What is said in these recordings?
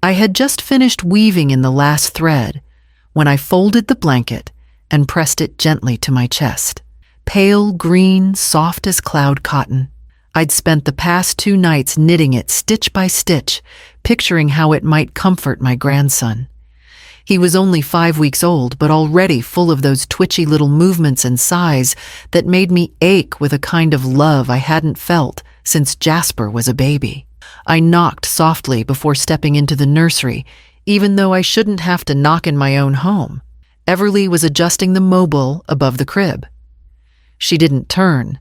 I had just finished weaving in the last thread when I folded the blanket and pressed it gently to my chest. Pale green, soft as cloud cotton. I'd spent the past 2 nights knitting it stitch by stitch, picturing how it might comfort my grandson. He was only 5 weeks old, but already full of those twitchy little movements and sighs that made me ache with a kind of love I hadn't felt since Jasper was a baby. I knocked softly before stepping into the nursery, even though I shouldn't have to knock in my own home. Everly was adjusting the mobile above the crib. She didn't turn.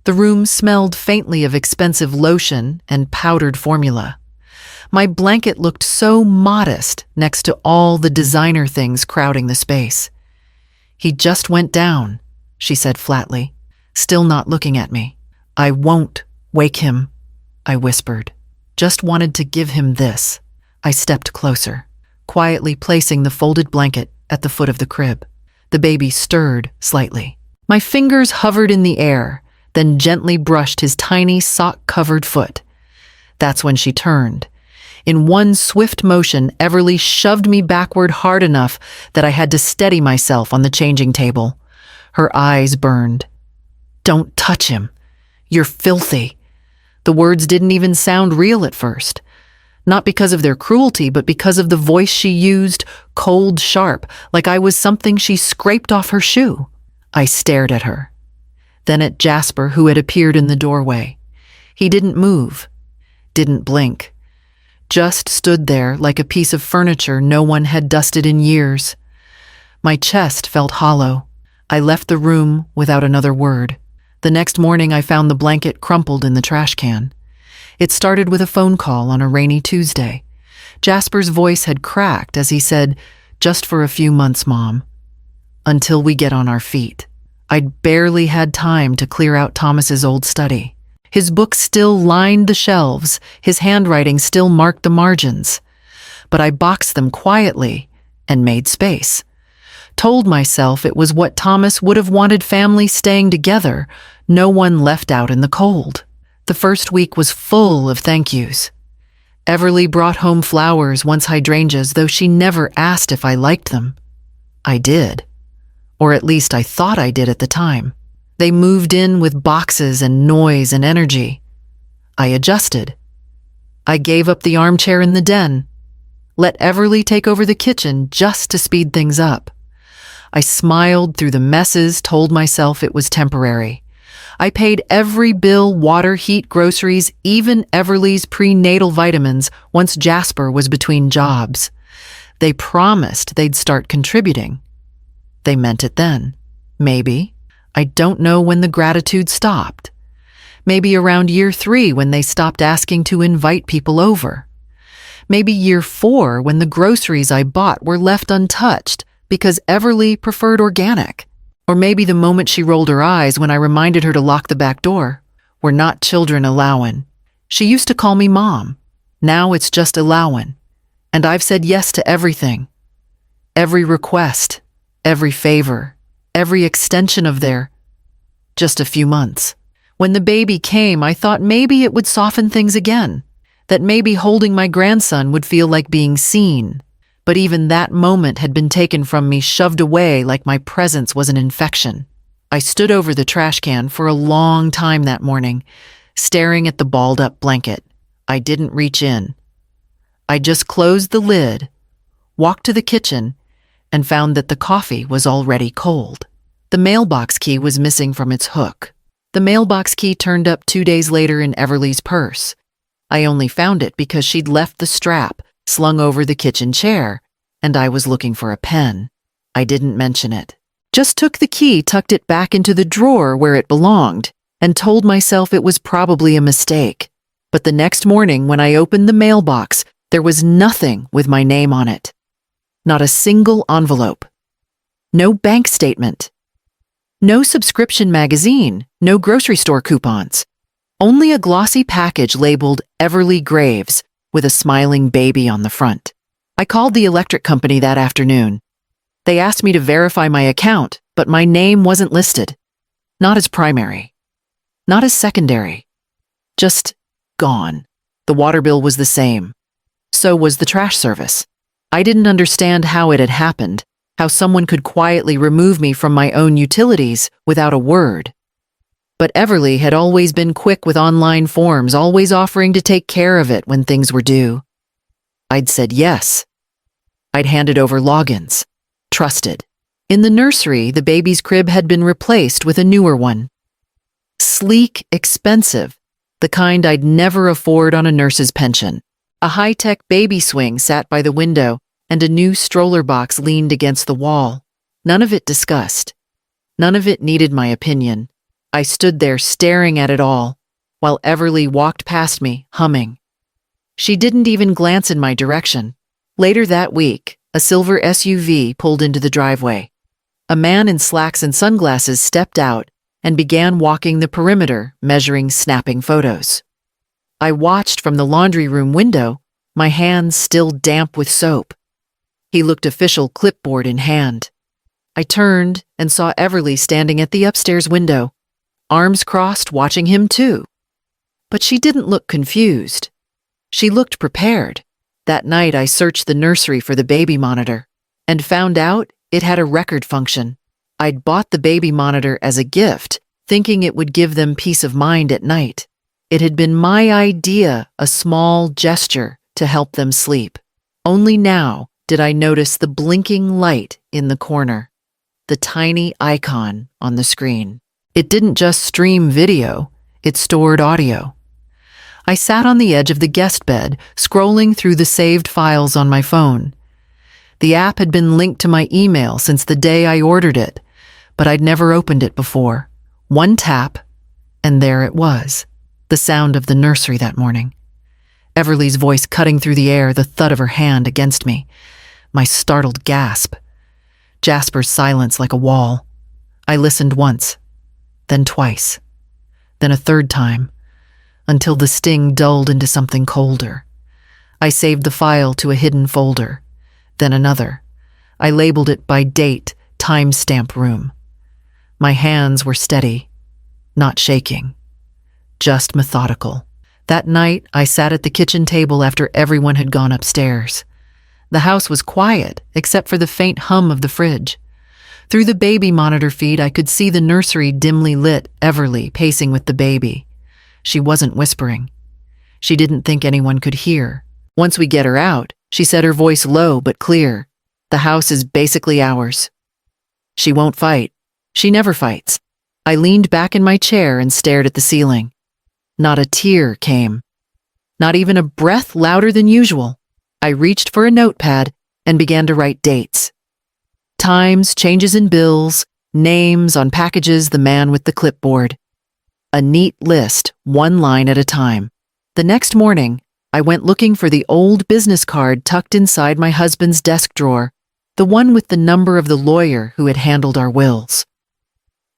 The room smelled faintly of expensive lotion and powdered formula. My blanket looked so modest next to all the designer things crowding the space. "He just went down," she said flatly, still not looking at me. "I won't wake him," I whispered. "Just wanted to give him this." I stepped closer, quietly placing the folded blanket at the foot of the crib. The baby stirred slightly. My fingers hovered in the air, then gently brushed his tiny sock-covered foot. That's when she turned. In one swift motion, Everly shoved me backward hard enough that I had to steady myself on the changing table. Her eyes burned. "Don't touch him. You're filthy." The words didn't even sound real at first. Not because of their cruelty, but because of the voice she used, cold, sharp, like I was something she scraped off her shoe. I stared at her. Then at Jasper, who had appeared in the doorway. He didn't move, didn't blink. Just stood there like a piece of furniture no one had dusted in years. My chest felt hollow. I left the room without another word. The next morning I found the blanket crumpled in the trash can. It started with a phone call on a rainy Tuesday. Jasper's voice had cracked as he said, "Just for a few months, Mom. Until we get on our feet." I'd barely had time to clear out Thomas's old study. His books still lined the shelves, his handwriting still marked the margins. But I boxed them quietly and made space. Told myself it was what Thomas would have wanted, families staying together, no one left out in the cold. The first week was full of thank yous. Everly brought home flowers, once hydrangeas, though she never asked if I liked them. I did. Or at least I thought I did at the time. They moved in with boxes and noise and energy. I adjusted. I gave up the armchair in the den. Let Everly take over the kitchen just to speed things up. I smiled through the messes, told myself it was temporary. I paid every bill, water, heat, groceries, even Everly's prenatal vitamins once Jasper was between jobs. They promised they'd start contributing. They meant it then. Maybe. I don't know when the gratitude stopped. Maybe around year 3 when they stopped asking to invite people over. Maybe year 4 when the groceries I bought were left untouched because Everly preferred organic. Or maybe the moment she rolled her eyes when I reminded her to lock the back door. We're not children allowin'. She used to call me Mom. Now it's just allowin'. And I've said yes to everything. Every request, every favor, every extension of their just a few months. When the baby came, I thought maybe it would soften things again, that maybe holding my grandson would feel like being seen. But even that moment had been taken from me, shoved away like my presence was an infection. I stood over the trash can for a long time that morning, staring at the balled-up blanket. I didn't reach in. I just closed the lid, walked to the kitchen, and found that the coffee was already cold. The mailbox key was missing from its hook. The mailbox key turned up 2 days later in Everly's purse. I only found it because she'd left the strap slung over the kitchen chair, and I was looking for a pen. I didn't mention it. Just took the key, tucked it back into the drawer where it belonged, and told myself it was probably a mistake. But the next morning when I opened the mailbox, there was nothing with my name on it. Not a single envelope. No bank statement. No subscription magazine. No grocery store coupons. Only a glossy package labeled Everly Graves with a smiling baby on the front. I called the electric company that afternoon. They asked me to verify my account, but my name wasn't listed. Not as primary. Not as secondary. Just gone. The water bill was the same. So was the trash service. I didn't understand how it had happened, how someone could quietly remove me from my own utilities without a word. But Everly had always been quick with online forms, always offering to take care of it when things were due. I'd said yes. I'd handed over logins. Trusted. In the nursery, the baby's crib had been replaced with a newer one. Sleek, expensive, the kind I'd never afford on a nurse's pension. A high-tech baby swing sat by the window, and a new stroller box leaned against the wall. None of it discussed. None of it needed my opinion. I stood there staring at it all, while Everly walked past me, humming. She didn't even glance in my direction. Later that week, a silver SUV pulled into the driveway. A man in slacks and sunglasses stepped out and began walking the perimeter, measuring, snapping photos. I watched from the laundry room window, my hands still damp with soap. He looked official, clipboard in hand. I turned and saw Everly standing at the upstairs window, arms crossed, watching him too. But she didn't look confused. She looked prepared. That night I searched the nursery for the baby monitor and found out it had a record function. I'd bought the baby monitor as a gift, thinking it would give them peace of mind at night. It had been my idea, a small gesture to help them sleep. Only now did I notice the blinking light in the corner, the tiny icon on the screen. It didn't just stream video, it stored audio. I sat on the edge of the guest bed, scrolling through the saved files on my phone. The app had been linked to my email since the day I ordered it, but I'd never opened it before. One tap, and there it was, the sound of the nursery that morning. Everly's voice cutting through the air, the thud of her hand against me, my startled gasp. Jasper's silence like a wall. I listened once, then twice, then a third time, until the sting dulled into something colder. I saved the file to a hidden folder, then another. I labeled it by date, timestamp room. My hands were steady, not shaking, just methodical. That night, I sat at the kitchen table after everyone had gone upstairs. The house was quiet, except for the faint hum of the fridge. Through the baby monitor feed, I could see the nursery dimly lit, Everly pacing with the baby. She wasn't whispering. She didn't think anyone could hear. Once we get her out, she said, her voice low but clear, the house is basically ours. She won't fight. She never fights. I leaned back in my chair and stared at the ceiling. Not a tear came. Not even a breath louder than usual. I reached for a notepad and began to write dates. Times, changes in bills, names on packages, the man with the clipboard. A neat list, one line at a time. The next morning, I went looking for the old business card tucked inside my husband's desk drawer, the one with the number of the lawyer who had handled our wills.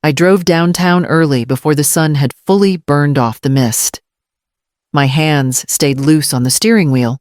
I drove downtown early before the sun had fully burned off the mist. My hands stayed loose on the steering wheel,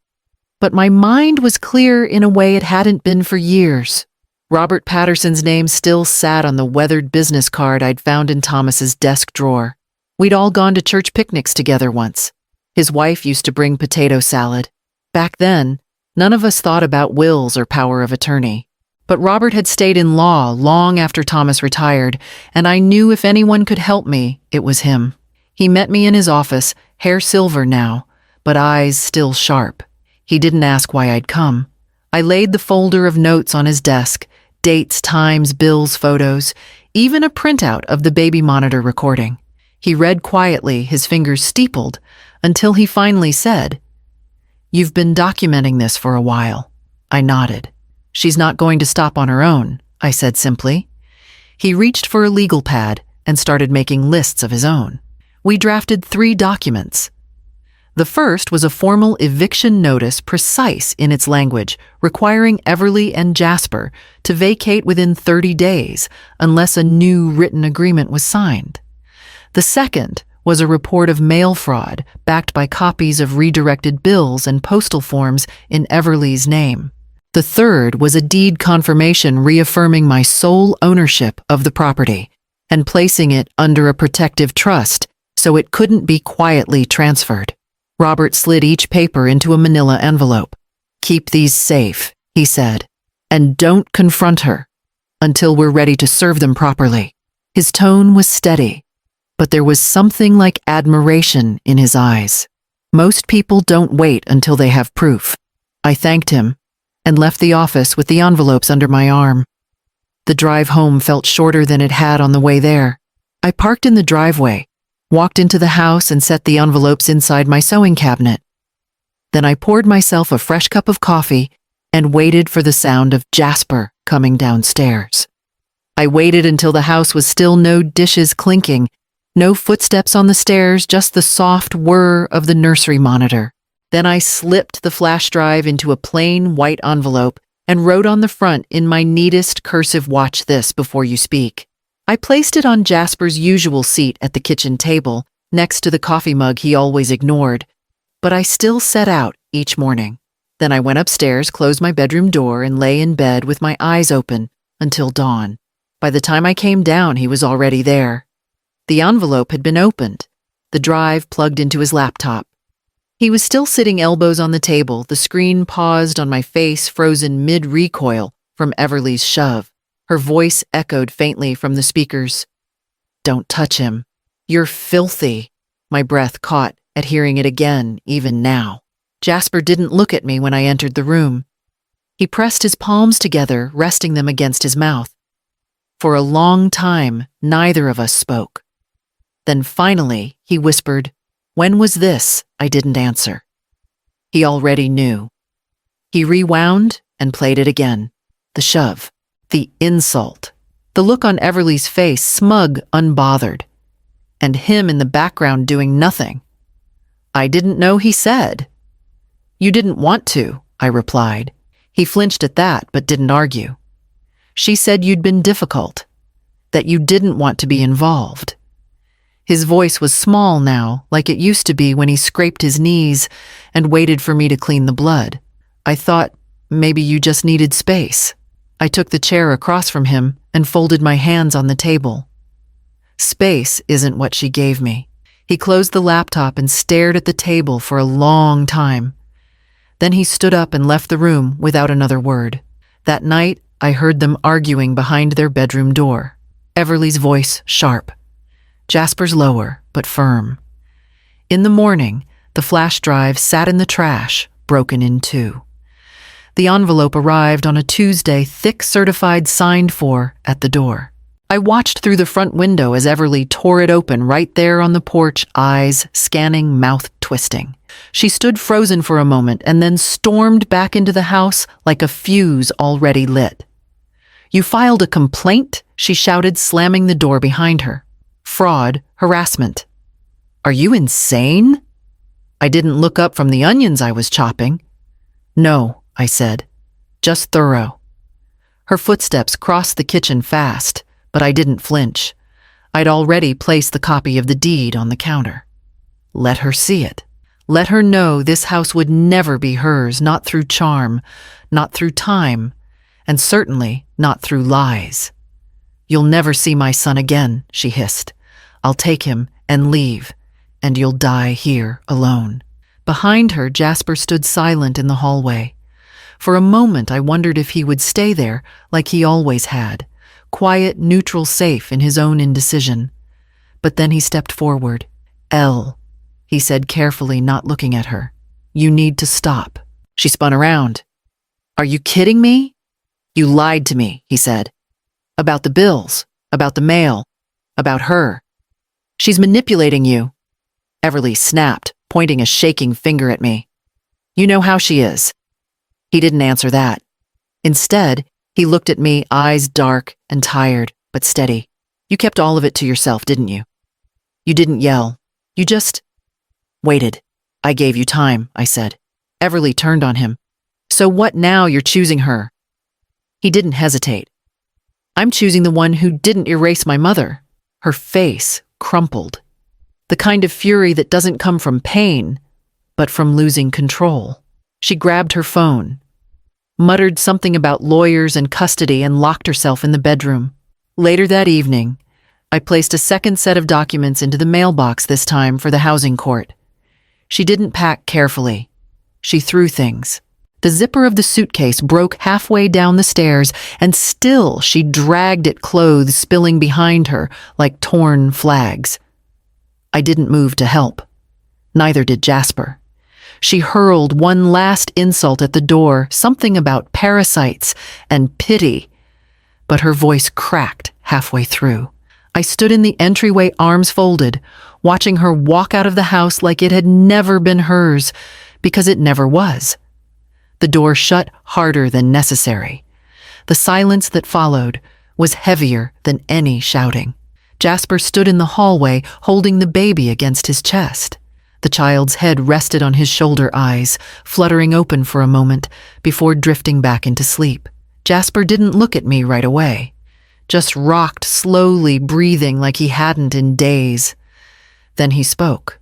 but my mind was clear in a way it hadn't been for years. Robert Patterson's name still sat on the weathered business card I'd found in Thomas's desk drawer. We'd all gone to church picnics together once. His wife used to bring potato salad. Back then, none of us thought about wills or power of attorney. But Robert had stayed in law long after Thomas retired, and I knew if anyone could help me, it was him. He met me in his office, hair silver now, but eyes still sharp. He didn't ask why I'd come. I laid the folder of notes on his desk, dates, times, bills, photos, even a printout of the baby monitor recording. He read quietly, his fingers steepled, until he finally said, "You've been documenting this for a while." I nodded. "She's not going to stop on her own," I said simply. He reached for a legal pad and started making lists of his own. We drafted 3 documents. The first was a formal eviction notice, precise in its language, requiring Everly and Jasper to vacate within 30 days unless a new written agreement was signed. The second was a report of mail fraud backed by copies of redirected bills and postal forms in Everly's name. The third was a deed confirmation reaffirming my sole ownership of the property and placing it under a protective trust so it couldn't be quietly transferred. Robert slid each paper into a manila envelope. Keep these safe, he said, and don't confront her until we're ready to serve them properly. His tone was steady, but there was something like admiration in his eyes. Most people don't wait until they have proof. I thanked him and left the office with the envelopes under my arm. The drive home felt shorter than it had on the way there. I parked in the driveway, walked into the house and set the envelopes inside my sewing cabinet. Then I poured myself a fresh cup of coffee and waited for the sound of Jasper coming downstairs. I waited until the house was still no dishes clinking, no footsteps on the stairs, just the soft whir of the nursery monitor. Then I slipped the flash drive into a plain white envelope and wrote on the front in my neatest cursive, "Watch this before you speak." I placed it on Jasper's usual seat at the kitchen table, next to the coffee mug he always ignored, but I still set out each morning. Then I went upstairs, closed my bedroom door, and lay in bed with my eyes open until dawn. By the time I came down, he was already there. The envelope had been opened, the drive plugged into his laptop. He was still sitting elbows on the table, the screen paused on my face, frozen mid-recoil from Everly's shove. Her voice echoed faintly from the speakers. "Don't touch him. You're filthy." My breath caught at hearing it again, even now. Jasper didn't look at me when I entered the room. He pressed his palms together, resting them against his mouth. For a long time, neither of us spoke. Then finally, he whispered, "When was this?" I didn't answer. He already knew. He rewound and played it again. The shove, the insult, the look on Everly's face, smug, unbothered, and him in the background doing nothing. "I didn't know," he said. "You didn't want to," I replied. He flinched at that, but didn't argue. "She said you'd been difficult, that you didn't want to be involved." His voice was small now, like it used to be when he scraped his knees and waited for me to clean the blood. "I thought maybe you just needed space." I took the chair across from him and folded my hands on the table. Space isn't what she gave me. He closed the laptop and stared at the table for a long time. Then he stood up and left the room without another word. That night, I heard them arguing behind their bedroom door. Everly's voice sharp. Jasper's lower, but firm. In the morning, the flash drive sat in the trash, broken in two. The envelope arrived on a Tuesday, thick certified signed for, at the door. I watched through the front window as Everly tore it open right there on the porch, eyes scanning, mouth twisting. She stood frozen for a moment and then stormed back into the house like a fuse already lit. "You filed a complaint?" she shouted, slamming the door behind her. "Fraud, harassment." "Are you insane?" I didn't look up from the onions I was chopping. "No," I said. "Just thorough." Her footsteps crossed the kitchen fast, but I didn't flinch. I'd already placed the copy of the deed on the counter. Let her see it. Let her know this house would never be hers, not through charm, not through time, and certainly not through lies. "You'll never see my son again," she hissed. "I'll take him and leave, and you'll die here alone." Behind her, Jasper stood silent in the hallway. For a moment, I wondered if he would stay there like he always had, quiet, neutral, safe in his own indecision. But then he stepped forward. "Elle," he said carefully, not looking at her. "You need to stop." She spun around. "Are you kidding me?" "You lied to me," he said. "About the bills, about the mail, about her. She's manipulating you." Everly snapped, pointing a shaking finger at me. "You know how she is." He didn't answer that. Instead, he looked at me, eyes dark and tired, but steady. "You kept all of it to yourself, didn't you? You didn't yell. You just waited. I gave you time," I said. Everly turned on him. "So what now? You're choosing her." He didn't hesitate. "I'm choosing the one who didn't erase my mother." Her face crumpled. The kind of fury that doesn't come from pain, but from losing control. She grabbed her phone, muttered something about lawyers and custody, and locked herself in the bedroom. Later that evening, I placed a second set of documents into the mailbox, this time for the housing court. She didn't pack carefully. She threw things. The zipper of the suitcase broke halfway down the stairs, and still she dragged at clothes spilling behind her like torn flags. I didn't move to help. Neither did Jasper. She hurled one last insult at the door, something about parasites and pity, but her voice cracked halfway through. I stood in the entryway, arms folded, watching her walk out of the house like it had never been hers, because it never was. The door shut harder than necessary. The silence that followed was heavier than any shouting. Jasper stood in the hallway, holding the baby against his chest. The child's head rested on his shoulder, eyes fluttering open for a moment before drifting back into sleep. Jasper didn't look at me right away, just rocked slowly, breathing like he hadn't in days. Then he spoke.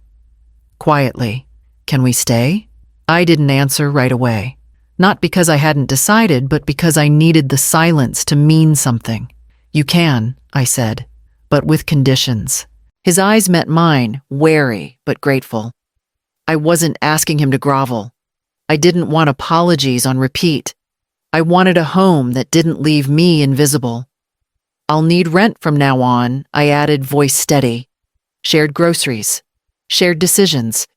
Quietly, "Can we stay?" I didn't answer right away. Not because I hadn't decided, but because I needed the silence to mean something. "You can," I said, "but with conditions." His eyes met mine, wary but grateful. I wasn't asking him to grovel. I didn't want apologies on repeat. I wanted a home that didn't leave me invisible. "I'll need rent from now on," I added, voice steady. "Shared groceries, shared decisions,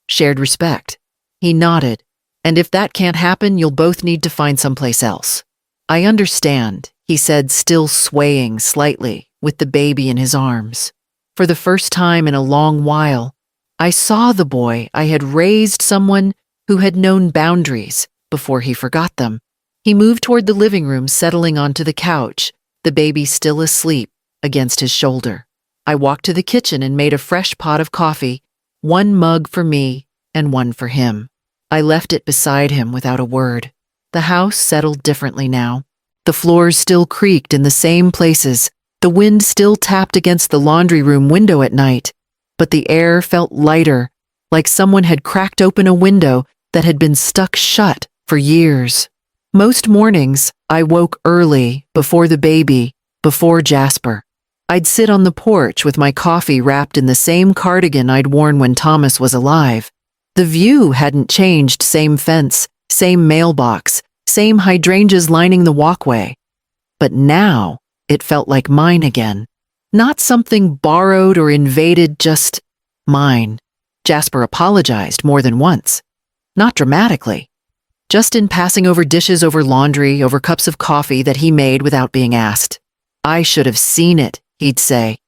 shared respect." He nodded. "And if that can't happen, you'll both need to find someplace else." "I understand," he said, still swaying slightly, with the baby in his arms. For the first time in a long while, I saw the boy I had raised, someone who had known boundaries before he forgot them. He moved toward the living room, settling onto the couch, the baby still asleep against his shoulder. I walked to the kitchen and made a fresh pot of coffee, one mug for me and one for him. I left it beside him without a word. The house settled differently now. The floors still creaked in the same places. The wind still tapped against the laundry room window at night, but the air felt lighter, like someone had cracked open a window that had been stuck shut for years. Most mornings, I woke early, before the baby, before Jasper. I'd sit on the porch with my coffee wrapped in the same cardigan I'd worn when Thomas was alive. The view hadn't changed, same fence, same mailbox, same hydrangeas lining the walkway. But now, it felt like mine again. Not something borrowed or invaded, just mine. Jasper apologized more than once. Not dramatically. Just in passing over dishes, over laundry, over cups of coffee that he made without being asked. "I should have seen it," he'd say.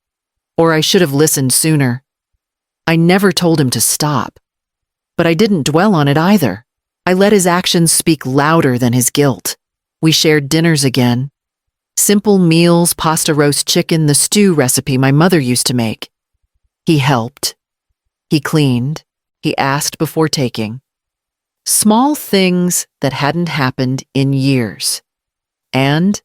Or "I should have listened sooner." I never told him to stop. But I didn't dwell on it either. I let his actions speak louder than his guilt. We shared dinners again. Simple meals, pasta, roast chicken, the stew recipe my mother used to make. He helped. He cleaned. He asked before taking. Small things that hadn't happened in years. And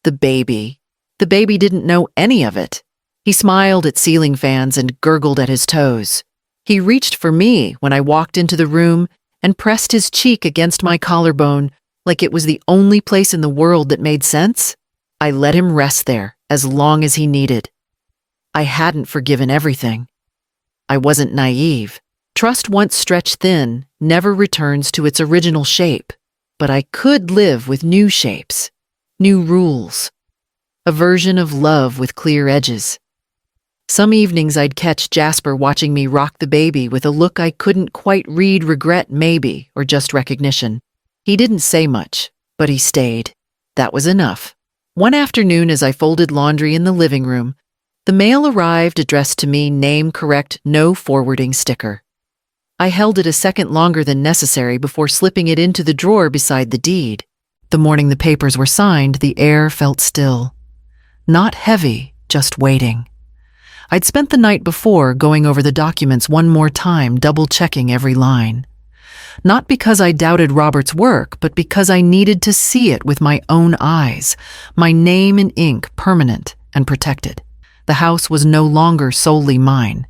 the baby. The baby didn't know any of it. He smiled at ceiling fans and gurgled at his toes. He reached for me when I walked into the room and pressed his cheek against my collarbone like it was the only place in the world that made sense. I let him rest there as long as he needed. I hadn't forgiven everything. I wasn't naive. Trust once stretched thin never returns to its original shape. But I could live with new shapes, new rules, a version of love with clear edges. Some evenings I'd catch Jasper watching me rock the baby with a look I couldn't quite read, regret maybe, or just recognition. He didn't say much, but he stayed. That was enough. One afternoon as I folded laundry in the living room, the mail arrived addressed to me, name correct, no forwarding sticker. I held it a second longer than necessary before slipping it into the drawer beside the deed. The morning the papers were signed, the air felt still. Not heavy, just waiting. I'd spent the night before going over the documents one more time, double-checking every line. Not because I doubted Robert's work, but because I needed to see it with my own eyes, my name in ink permanent and protected. The house was no longer solely mine.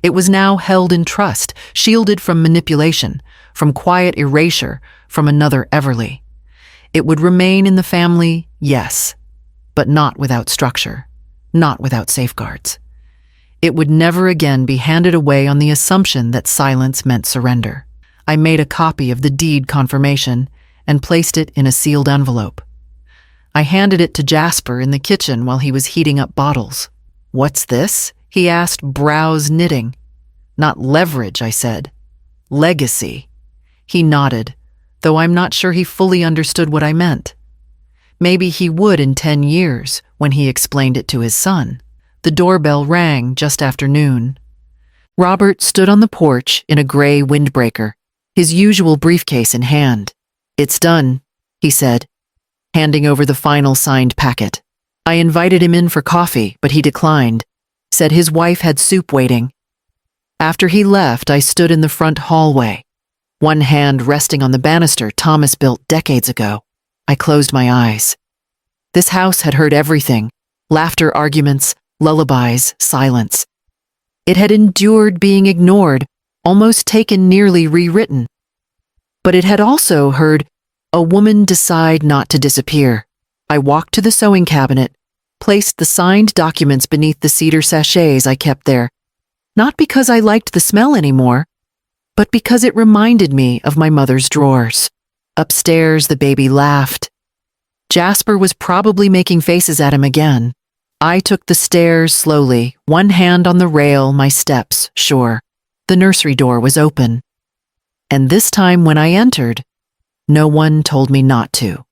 It was now held in trust, shielded from manipulation, from quiet erasure, from another Everly. It would remain in the family, yes, but not without structure, not without safeguards. It would never again be handed away on the assumption that silence meant surrender. I made a copy of the deed confirmation, and placed it in a sealed envelope. I handed it to Jasper in the kitchen while he was heating up bottles. "What's this?" he asked, brows knitting. "Not leverage," I said. "Legacy." He nodded, though I'm not sure he fully understood what I meant. Maybe he would in 10 years when he explained it to his son. The doorbell rang just after noon. Robert stood on the porch in a gray windbreaker, his usual briefcase in hand. "It's done," he said, handing over the final signed packet. I invited him in for coffee, but he declined, said his wife had soup waiting. After he left, I stood in the front hallway, one hand resting on the banister Thomas built decades ago. I closed my eyes. This house had heard everything: laughter, arguments, lullabies, silence. It had endured being ignored, almost taken, nearly rewritten. But it had also heard a woman decide not to disappear. I walked to the sewing cabinet, placed the signed documents beneath the cedar sachets I kept there, not because I liked the smell anymore, but because it reminded me of my mother's drawers. Upstairs, the baby laughed. Jasper was probably making faces at him again. I took the stairs slowly, one hand on the rail, my steps sure. The nursery door was open. And this time when I entered, no one told me not to.